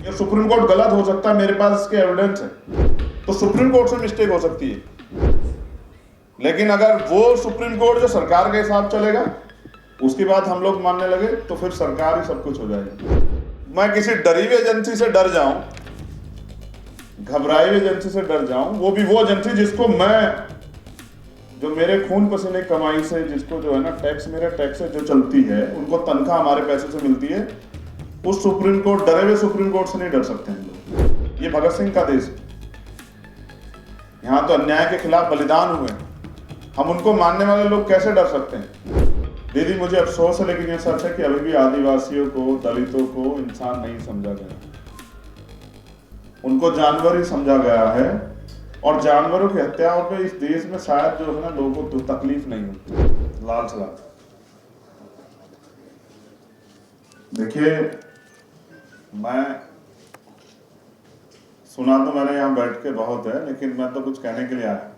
ये supreme court गलत हो सकता है, मेरे पास इसके एविडेंस है, तो सुप्रीम कोर्ट से मिस्टेक हो सकती है। लेकिन अगर वो सुप्रीम कोर्ट जो सरकार के हिसाब चलेगा, उसकी बात हम लोग मानने लगे, तो फिर सरकार ही सब कुछ हो जाएगी। मैं किसी डरी हुई एजेंसी से डर जाऊं, घबराई हुई एजेंसी से डर जाऊं, वो भी वो एजेंसी जिसको मैं, जो मेरे खून पसीने कमाई से, जिसको जो है ना टैक्स, मेरे टैक्स से जो चलती है, उनको तनख्वाह हमारे पैसे से मिलती है, उस सुप्रीम कोर्ट, डरे हुए सुप्रीम कोर्ट से नहीं डर सकते हम लोग। ये भगत सिंह का देश है, यहाँ तो अन्याय के खिलाफ बलिदान हुए, हम उनको मानने वाले लोग कैसे डर सकते हैं। दीदी मुझे अफसोस है, लेकिन ये सच है कि अभी भी आदिवासियों को, दलितों को इंसान नहीं समझा गया, उनको जानवर ही समझा गया है। और जानवरों की हत्याओं पे इस देश में शायद जो है ना लोगों को तकलीफ नहीं होती। लाल सलाम। देखिए, मैं सुना तो मैंने यहाँ बैठ के बहुत है, लेकिन मैं तो कुछ कहने के लिए आया,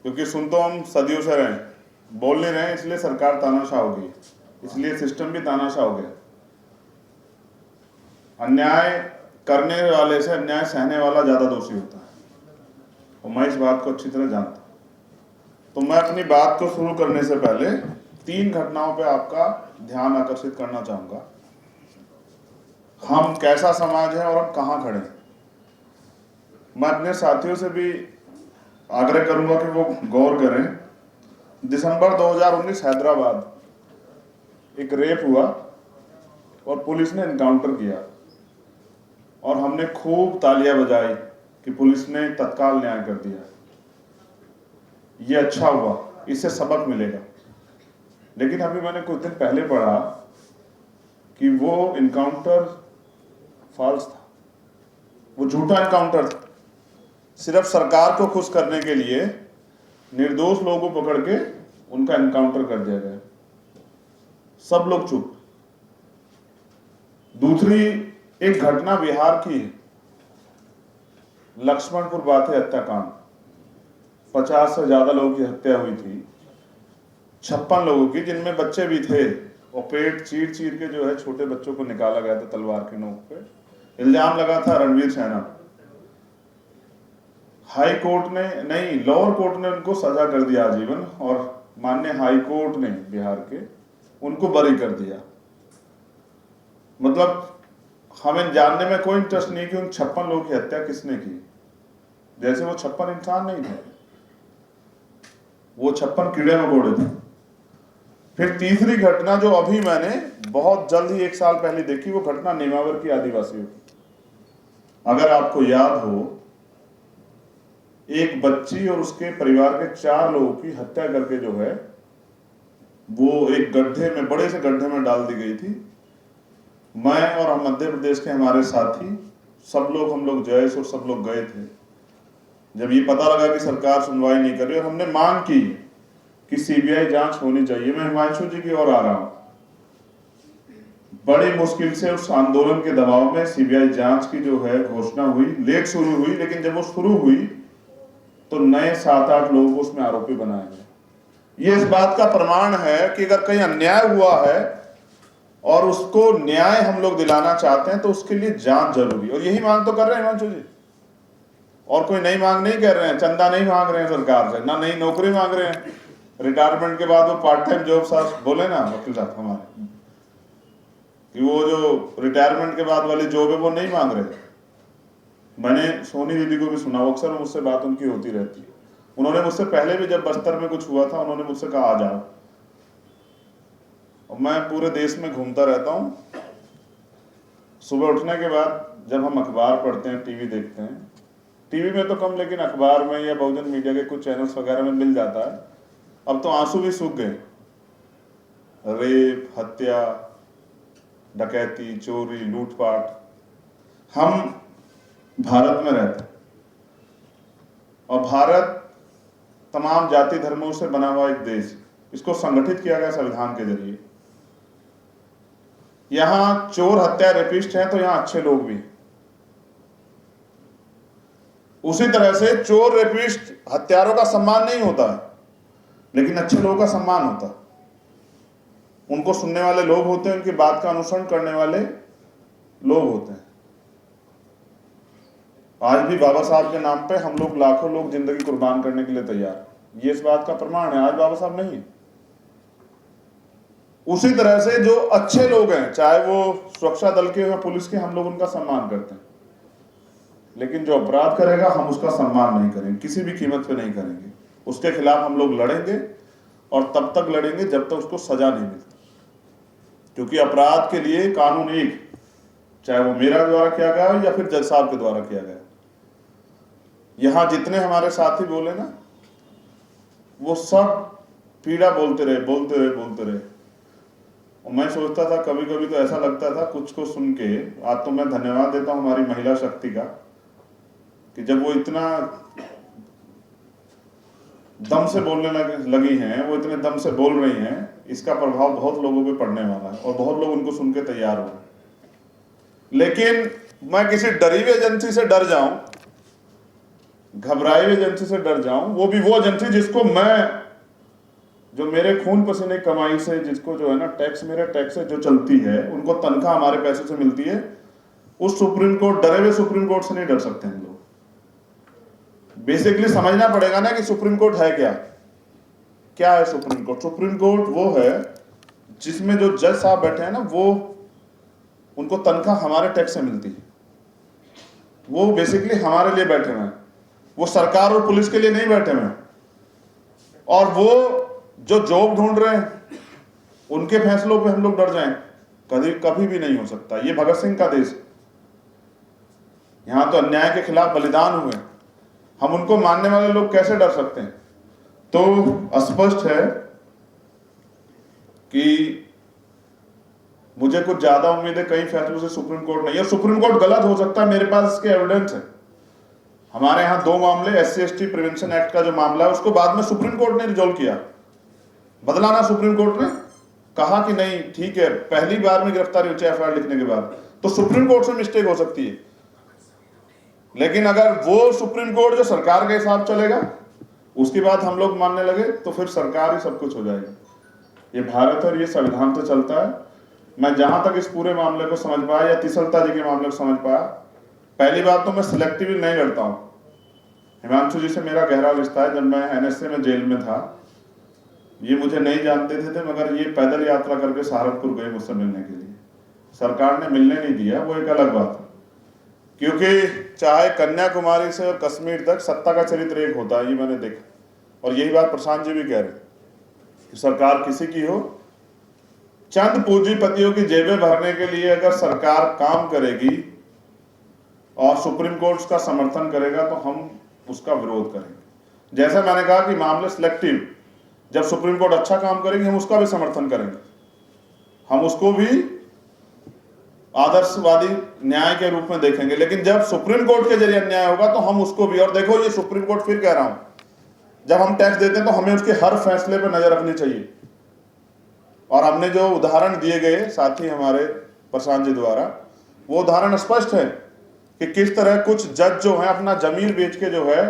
क्योंकि सुन तो हम सदियों से रहे, बोल नहीं रहे, इसलिए सरकार तानाशाह हो गई, इसलिए सिस्टम भी तानाशाह हो गया। अन्याय करने वाले से अन्याय सहने वाला ज्यादा दोषी होता है, और मैं इस बात को अच्छी तरह जानता हूं। तो मैं अपनी बात को शुरू करने से पहले 3 घटनाओं पे आपका ध्यान आकर्षित करना चाहूंगा। हम कैसा समाज है और हम कहां खड़े हैं। मैं अपने साथियों से भी आग्रह करूंगा कि वो गौर करें। दिसंबर 2019 हैदराबाद एक रेप हुआ और पुलिस ने एनकाउंटर किया, और हमने खूब तालियां बजाई कि पुलिस ने तत्काल न्याय कर दिया। ये अच्छा हुआ, इससे सबक मिलेगा। लेकिन अभी मैंने कुछ दिन पहले पढ़ा कि वो एनकाउंटर फॉल्स था, वो झूठा एनकाउंटर था। सिर्फ सरकार को खुश करने के लिए निर्दोष लोगों को पकड़ के उनका एनकाउंटर कर दिया गया, सब लोग चुप। दूसरी एक घटना बिहार की है, लक्ष्मणपुर बाथे हत्याकांड, 50 से ज्यादा लोगों की हत्या हुई थी, 56 लोगों की, जिनमें बच्चे भी थे, और पेट चीर चीर के जो है छोटे बच्चों को निकाला गया था तलवार की नोक पे। इल्जाम लगा था रणवीर सैना। हाई कोर्ट ने नहीं, लोअर कोर्ट ने उनको सजा कर दिया आजीवन, और माननीय हाई कोर्ट ने बिहार के उनको बरी कर दिया। मतलब हमें जानने में कोई इंटरेस्ट नहीं कि उन 56 लोगों की हत्या किसने की, जैसे वो 56 इंसान नहीं थे, वो 56 कीड़े मकोड़े थे। फिर तीसरी घटना जो अभी मैंने बहुत जल्द ही 1 साल पहले देखी, वो घटना नेमावर की आदिवासियों की। अगर आपको याद हो, एक बच्ची और उसके परिवार के 4 लोगों की हत्या करके जो है वो एक गड्ढे में, बड़े से गड्ढे में डाल दी गई थी। मैं और मध्य प्रदेश के हमारे साथी सब लोग, हम लोग जयेश और सब लोग गए थे। जब ये पता लगा कि सरकार सुनवाई नहीं कर रही, और हमने मांग की कि सीबीआई जांच होनी चाहिए, मैं हिमांशु जी की ओर आ रहा हूं। बड़ी मुश्किल से उस आंदोलन के दबाव में सीबीआई जांच की जो है घोषणा हुई, लेट शुरू हुई, लेकिन जब वो शुरू हुई तो नए 7-8 लोगों को उसमें आरोपी बनाया गया। ये इस बात का प्रमाण है कि अगर कहीं अन्याय हुआ है और उसको न्याय हम लोग दिलाना चाहते हैं, तो उसके लिए जांच जरूरी। और यही मांग तो कर रहे हैं हिमांशु जी, और कोई नई मांग नहीं कर रहे हैं, चंदा नहीं मांग रहे हैं सरकार से, ना नई नौकरी मांग रहे हैं। रिटायरमेंट के बाद वो पार्ट टाइम जॉब, साहब बोले ना वकील साहब हमारे, कि वो जो रिटायरमेंट के बाद वाली जॉब है वो नहीं मांग रहे। मैंने सोनी दीदी को भी सुना, अक्सर मुझसे बात उनकी होती रहती है। उन्होंने मुझसे पहले भी, जब बस्तर में कुछ हुआ था, उन्होंने मुझसे कहा आ जाओ। और मैं पूरे देश में घूमता रहता हूँ। सुबह उठने के बाद जब हम अखबार पढ़ते हैं, टीवी देखते हैं, टीवी में तो कम, लेकिन अखबार में या बहुजन मीडिया के कुछ चैनल्स वगैरह में मिल जाता है। अब तो आंसू भी सूख गए। रेप, हत्या, डकैती, चोरी, लूटपाट। हम भारत में रहते, और भारत तमाम जाति धर्मों से बना हुआ एक देश, इसको संगठित किया गया संविधान के जरिए। यहां चोर, हत्या, रेपिस्ट हैं, तो यहां अच्छे लोग भी। उसी तरह से चोर, रेपिस्ट, हत्यारों का सम्मान नहीं होता है, लेकिन अच्छे लोगों का सम्मान होता है। उनको सुनने वाले लोग होते हैं, उनकी बात का अनुसरण करने वाले लोग होते हैं। आज भी बाबा साहब के नाम पे हम लोग लाखों लोग जिंदगी कुर्बान करने के लिए तैयार, ये इस बात का प्रमाण है। आज बाबा साहब नहीं है। उसी तरह से जो अच्छे लोग हैं, चाहे वो सुरक्षा दल के या पुलिस के, हम लोग उनका सम्मान करते हैं, लेकिन जो अपराध करेगा हम उसका सम्मान नहीं करेंगे, किसी भी कीमत पे नहीं करेंगे। उसके खिलाफ हम लोग लड़ेंगे और तब तक लड़ेंगे जब तक उसको सजा नहीं मिलती, क्योंकि अपराध के लिए कानून एक, चाहे वो मेरा द्वारा किया गया या फिर जज साहब के द्वारा किया गया। यहां जितने हमारे साथी बोले ना, वो सब पीड़ा बोलते रहे, बोलते रहे, बोलते रहे। और मैं सोचता था, कभी कभी तो ऐसा लगता था कुछ को सुन के, आज तो मैं धन्यवाद देता हूं हमारी महिला शक्ति का, कि जब वो इतना दम से बोलने लगी हैं, वो इतने दम से बोल रही हैं, इसका प्रभाव बहुत लोगों पे पड़ने वाला है और बहुत लोग उनको सुन के तैयार हो। लेकिन मैं किसी डरी हुई एजेंसी से डर जाऊं, घबराई हुई एजेंसी से डर जाऊं, वो भी वो एजेंसी जिसको मैं, जो मेरे खून पसीने कमाई से, जिसको जो है ना टैक्स, मेरे टैक्स से जो चलती है, उनको तनख्वाह हमारे पैसे से मिलती है, उस सुप्रीम कोर्ट, डरे हुए सुप्रीम कोर्ट से नहीं डर सकते हम लोग। बेसिकली समझना पड़ेगा ना कि सुप्रीम कोर्ट है क्या। क्या है सुप्रीम कोर्ट? सुप्रीम कोर्ट वो है जिसमें जो जज साहब बैठे हैं ना, वो उनको तनख्वाह हमारे टैक्स से मिलती है। वो बेसिकली हमारे लिए बैठे हुए हैं, वो सरकार और पुलिस के लिए नहीं बैठे हुए हैं। और वो जो जॉब ढूंढ रहे हैं, उनके फैसलों पे हम लोग डर जाएं, कभी कभी भी नहीं हो सकता। ये भगत सिंह का देश, यहां तो अन्याय के खिलाफ बलिदान हुए, हम उनको मानने वाले लोग कैसे डर सकते हैं? तो स्पष्ट है कि मुझे कुछ ज्यादा उम्मीद है कई फैसलों से सुप्रीम कोर्ट नहीं है। सुप्रीम कोर्ट गलत हो सकता है, मेरे पास इसके एविडेंस है। हमारे यहाँ 2 मामले, SC/ST प्रिवेंशन एक्ट का जो मामला है, उसको बाद में सुप्रीम कोर्ट ने रिजॉल्व किया, बदला ना सुप्रीम कोर्ट ने, कहा कि नहीं ठीक है, पहली बार में गिरफ्तारी हुई FIR लिखने के बाद, तो सुप्रीम कोर्ट से मिस्टेक हो सकती है। लेकिन अगर वो सुप्रीम कोर्ट जो सरकार के हिसाब चलेगा, उसकी बात हम लोग मानने लगे, तो फिर सरकार ही सब कुछ हो जाएगा। ये भारत और ये संविधान तो चलता है। मैं जहां तक इस पूरे मामले को समझ पाया, या तिसलता जी के मामले को समझ पाया, पहली बात तो मैं सिलेक्टिवली नहीं लड़ता हूं। हिमांशु जी से मेरा गहरा रिश्ता है। जब मैं NSA में जेल में था, ये मुझे नहीं जानते थे, मगर ये पैदल यात्रा करके सहारनपुर गए मुझसे मिलने के लिए। सरकार ने मिलने नहीं दिया, वो एक अलग बात है, क्योंकि चाहे कन्याकुमारी से और कश्मीर तक सत्ता का चरित्र एक होता है, ये मैंने देखा। और यही बात प्रशांत जी भी कह रहे कि सरकार किसी की हो, चंद पूंजीपतियों की जेबें भरने के लिए अगर सरकार काम करेगी और सुप्रीम कोर्ट का समर्थन करेगा, तो हम उसका विरोध करेंगे। जैसा मैंने कहा कि मामले सिलेक्टिव, जब सुप्रीम कोर्ट अच्छा काम करेगी, हम उसका भी समर्थन करेंगे, हम उसको भी आदर्शवादी न्याय के रूप में देखेंगे। लेकिन जब सुप्रीम कोर्ट के जरिए अन्याय होगा, तो हम उसको भी, और देखो ये सुप्रीम कोर्ट, फिर कह रहा हूं, जब हम टैक्स देते हैं तो हमें उसके हर फैसले पर नजर रखनी चाहिए। और हमने जो उदाहरण दिए गए साथी हमारे प्रशांत जी द्वारा, वो उदाहरण स्पष्ट है कि किस तरह कुछ जज जो है अपना जमीर बेच के जो है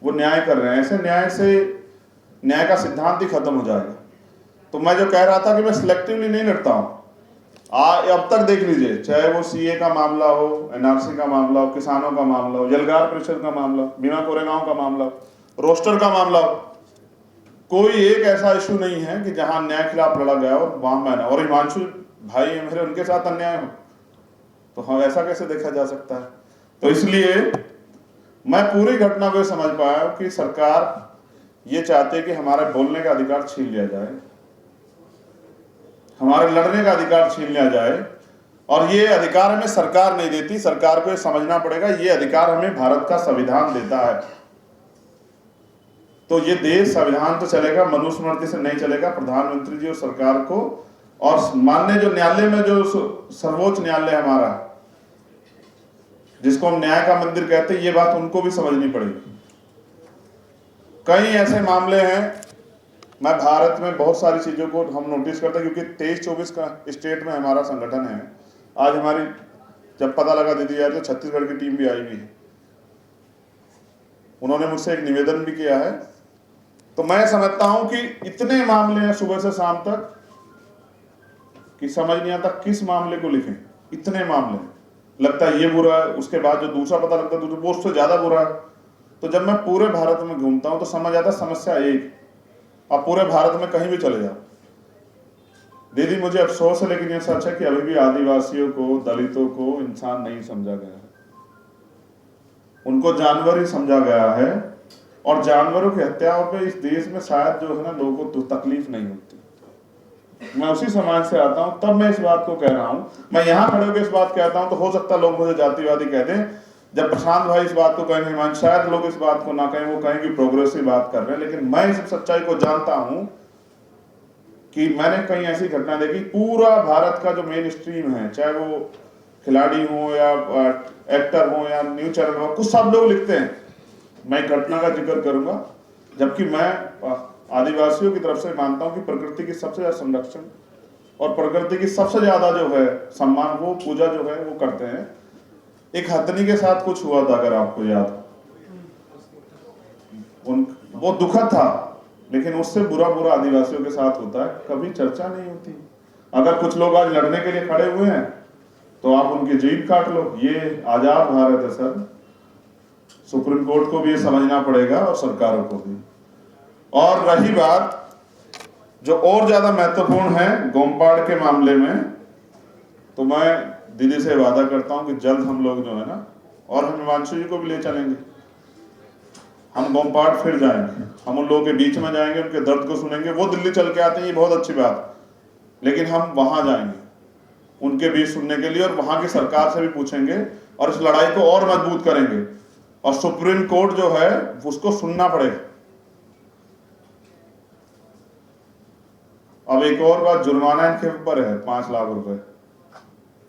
वो न्याय कर रहे हैं। ऐसे न्याय से न्याय का सिद्धांत ही खत्म हो जाएगा। तो मैं जो कह रहा था कि मैं सिलेक्टिवली नहीं लड़ता हूं, अब तक देख लीजिए, चाहे वो CA का मामला हो, NRC का मामला हो, किसानों का मामला हो, यलगार परिषद का मामला हो, भीमा कोरेगांव का मामला हो, रोस्टर का मामला हो, कोई एक ऐसा इशू नहीं है कि जहां न्याय खिलाफ लड़ा गया और वहां मैंने, और हिमांशु भाई है मेरे, उनके साथ अन्याय हो, तो हाँ ऐसा कैसे देखा जा सकता है? तो इसलिए मैं पूरी घटना को समझ पाया कि सरकार ये चाहते कि हमारे बोलने का अधिकार छीन लिया जाए, हमारे लड़ने का अधिकार छीन लिया जाए। और ये अधिकार हमें सरकार नहीं देती, सरकार को ये समझना पड़ेगा, ये अधिकार हमें भारत का संविधान देता है। तो ये देश संविधान तो चलेगा, मनुस्मृति से नहीं चलेगा। प्रधानमंत्री जी और सरकार को, और माननीय जो न्यायालय में, जो सर्वोच्च न्यायालय हमारा, जिसको हम न्याय का मंदिर कहते हैं, ये बात उनको भी समझनी पड़ेगी। कई ऐसे मामले हैं, मैं भारत में बहुत सारी चीजों को हम नोटिस करते हैं, क्योंकि 23-24 का स्टेट में हमारा संगठन है। आज हमारी जब पता लगा दीदी यार, तो छत्तीसगढ़ की टीम भी आई हुई है, उन्होंने मुझसे एक निवेदन भी किया है। तो मैं समझता हूं कि इतने मामले हैं सुबह से शाम तक कि समझ नहीं आता किस मामले को लिखें, इतने मामले। लगता है ये बुरा है, उसके बाद जो दूसरा पता लगता है दूसरा वो उससे ज्यादा बुरा है। तो जब मैं पूरे भारत में घूमता हूं तो समझ आता है समस्या एक, आप पूरे भारत में कहीं भी चले जाओ। दीदी मुझे अफसोस है लेकिन ये सच है कि अभी भी आदिवासियों को, दलितों को इंसान नहीं समझा गया है, उनको जानवर ही समझा गया है। और जानवरों की हत्याओं पे इस देश में शायद जो है ना लोगों को तकलीफ नहीं होती। मैं उसी समाज से आता हूं, तब मैं इस बात को कह रहा हूं। मैं यहां खड़े होकर इस बात कहता हूं तो हो सकता है लोग मुझे जातिवादी कह दें। जब प्रशांत भाई इस बात को कहेंगे, हिमांशु, शायद लोग इस बात को ना कहें, वो कहेंगे प्रोग्रेसिव बात कर रहे हैं। लेकिन मैं इस सच्चाई को जानता हूं कि मैंने कहीं ऐसी घटना देखी, पूरा भारत का जो मेन स्ट्रीम है, चाहे वो खिलाड़ी हो या एक्टर हो या न्यूज चैनल हो, कुछ सब लोग लिखते हैं मैं घटना का जिक्र करूंगा, जबकि मैं आदिवासियों की तरफ से मानता हूं कि प्रकृति की सबसे ज्यादा संरक्षण और प्रकृति की सबसे ज्यादा जो है सम्मान, वो पूजा जो है वो करते हैं। एक हथनी के साथ कुछ हुआ था, अगर आपको याद हो, वो दुखद था, लेकिन उससे बुरा बुरा आदिवासियों के साथ होता है, कभी चर्चा नहीं होती। अगर कुछ लोग आज लड़ने के लिए खड़े हुए हैं तो आप उनकी जीभ काट लो। ये आजाद भारत है सर, सुप्रीम कोर्ट को भी ये समझना पड़ेगा और सरकारों को भी। और रही बात जो और ज्यादा महत्वपूर्ण है गोमपाड़ के मामले में, तो मैं दीदी से वादा करता हूं कि जल्द हम लोग जो है ना, और हम हिमांशु जी को भी ले चलेंगे, हम गोमपाड़ फिर जाएंगे, हम उन लोगों के बीच में जाएंगे, उनके दर्द को सुनेंगे। वो दिल्ली चल के आते हैं, ये बहुत अच्छी बात, लेकिन हम वहां जाएंगे उनके बीच सुनने के लिए, और वहां की सरकार से भी पूछेंगे और इस लड़ाई को और मजबूत करेंगे। और सुप्रीम कोर्ट जो है उसको सुनना पड़ेगा। अब एक और बात, जुर्माना इनके ऊपर है 5 लाख रुपए,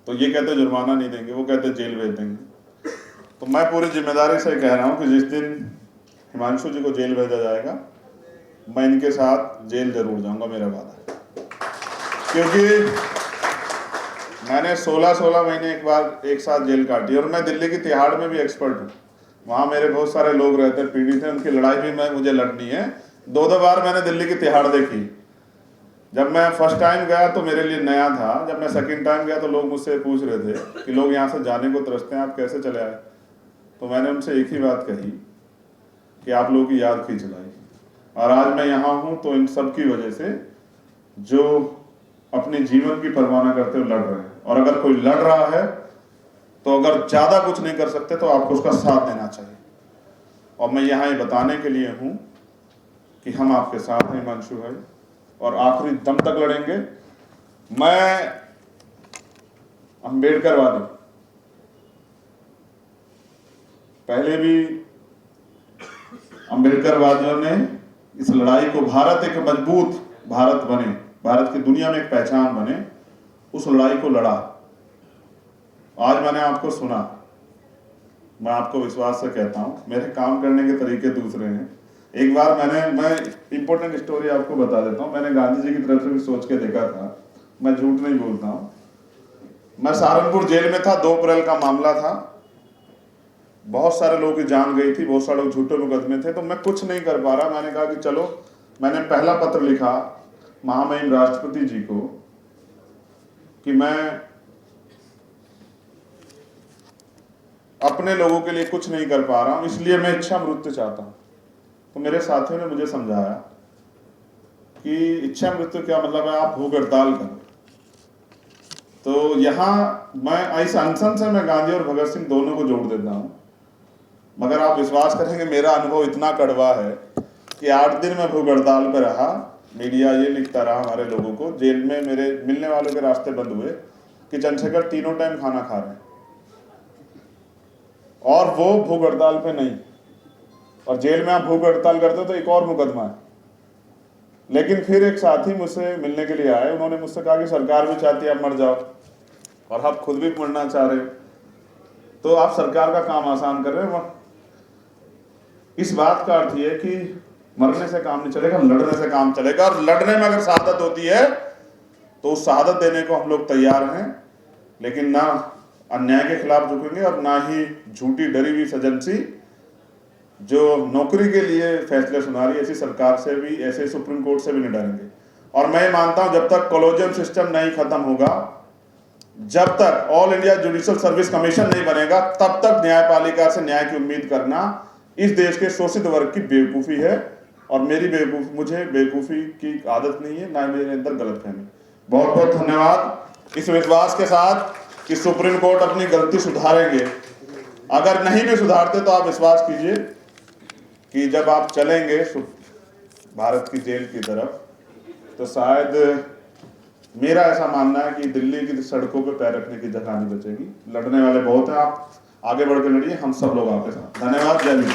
तो ये कहते जुर्माना नहीं देंगे, वो कहते जेल भेज देंगे। तो मैं पूरी जिम्मेदारी से कह रहा हूं कि जिस दिन हिमांशु जी को जेल भेजा जाएगा, मैं इनके साथ जेल जरूर जाऊंगा, मेरा वादा है। क्योंकि मैंने 16 महीने एक साथ जेल काटी, और मैं दिल्ली की तिहाड़ में भी एक्सपर्ट हूँ। वहां मेरे बहुत सारे लोग रहते हैं पीड़ित हैं, उनकी लड़ाई भी मुझे लड़नी है। 2 बार मैंने दिल्ली की तिहाड़ देखी। जब मैं फर्स्ट टाइम गया तो मेरे लिए नया था, जब मैं सेकंड टाइम गया तो लोग मुझसे पूछ रहे थे कि लोग यहाँ से जाने को तरसते हैं, आप कैसे चले आए। तो मैंने उनसे एक ही बात कही कि आप लोगों की याद खींच लाई, और आज मैं यहाँ हूँ तो इन सब की वजह से जो अपने जीवन की परवाह न करते हुए लड़ रहे हैं। और अगर कोई लड़ रहा है तो अगर ज्यादा कुछ नहीं कर सकते तो आपको उसका साथ देना चाहिए। और मैं यहाँ ये बताने के लिए हूँ कि हम आपके साथ हैं हिमांशु भाई, और आखिरी दम तक लड़ेंगे। मैं अम्बेडकरवादी, पहले भी अम्बेडकरवादियों ने इस लड़ाई को, भारत एक मजबूत भारत बने, भारत की दुनिया में एक पहचान बने, उस लड़ाई को लड़ा। आज मैंने आपको सुना, मैं आपको विश्वास से कहता हूं मेरे काम करने के तरीके दूसरे हैं। एक बार मैं इंपॉर्टेंट स्टोरी आपको बता देता हूं। मैंने गांधी जी की तरफ से भी सोच के देखा था, मैं झूठ नहीं बोलता हूं। मैं सहारनपुर जेल में था, 2 अप्रैल का मामला था, बहुत सारे लोगों की जान गई थी, बहुत सारे लोग झूठे मुकदमे थे, तो मैं कुछ नहीं कर पा रहा। मैंने कहा कि चलो, मैंने पहला पत्र लिखा महामहिम राष्ट्रपति जी को कि मैं अपने लोगों के लिए कुछ नहीं कर पा रहा हूं, इसलिए मैं इच्छा मृत्यु चाहता हूं। तो मेरे साथियों ने मुझे समझाया कि इच्छा मृत्यु क्या मतलब है, आप भूख हड़ताल करो। तो यहां मैं इस अनशन से मैं गांधी और भगत सिंह दोनों को जोड़ देता हूं। मगर आप विश्वास करेंगे, मेरा अनुभव इतना कड़वा है कि 8 दिन मैं भूख हड़ताल पर रहा। मीडिया ये लिखता रहा हमारे लोगों को, जेल में मेरे मिलने वालों के रास्ते बंद हुए कि चंद्रशेखर 3 टाइम खाना खा रहे हैं, और वो भूख हड़ताल पे नहीं। और जेल में आप भूख हड़ताल करते हो तो एक और मुकदमा है। लेकिन फिर एक साथी मुझसे मिलने के लिए आए, उन्होंने मुझसे कहा कि सरकार भी चाहती है आप मर जाओ, और आप खुद भी मरना चाह रहे हो, तो आप सरकार का काम आसान कर रहे हो। इस बात का अर्थ ये कि मरने से काम नहीं चलेगा, लड़ने से काम चलेगा। और लड़ने में अगर शहादत होती है तो उस शहादत देने को हम लोग तैयार हैं, लेकिन ना अन्याय के खिलाफ झुकेंगे और ना ही झूठी डरी हुई सजनसी जो नौकरी के लिए फैसले सुना रही है, ऐसी सरकार से भी, ऐसे सुप्रीम कोर्ट से भी नहीं डरेंगे। और मैं मानता हूं जब तक कॉलोजियम सिस्टम नहीं खत्म होगा जब तक all India judicial service commission नहीं बनेगा तब तक न्यायपालिका से न्याय की उम्मीद करना इस देश के शोषित वर्ग की बेवकूफ़ी है। और मुझे बेवकूफ़ी की आदत नहीं है, ना मेरे अंदर गलतफहमी। बहुत बहुत धन्यवाद। इस विश्वास के साथ कि सुप्रीम कोर्ट अपनी गलती सुधारेंगे, अगर नहीं भी सुधारते तो आप विश्वास कीजिए कि जब आप चलेंगे भारत की जेल की तरफ, तो शायद मेरा ऐसा मानना है कि दिल्ली की सड़कों पे पैर रखने की जगह नहीं बचेगी। लड़ने वाले बहुत हैं, आप आगे बढ़ के लड़िए, हम सब लोग आपके साथ। धन्यवाद। जय हिंद।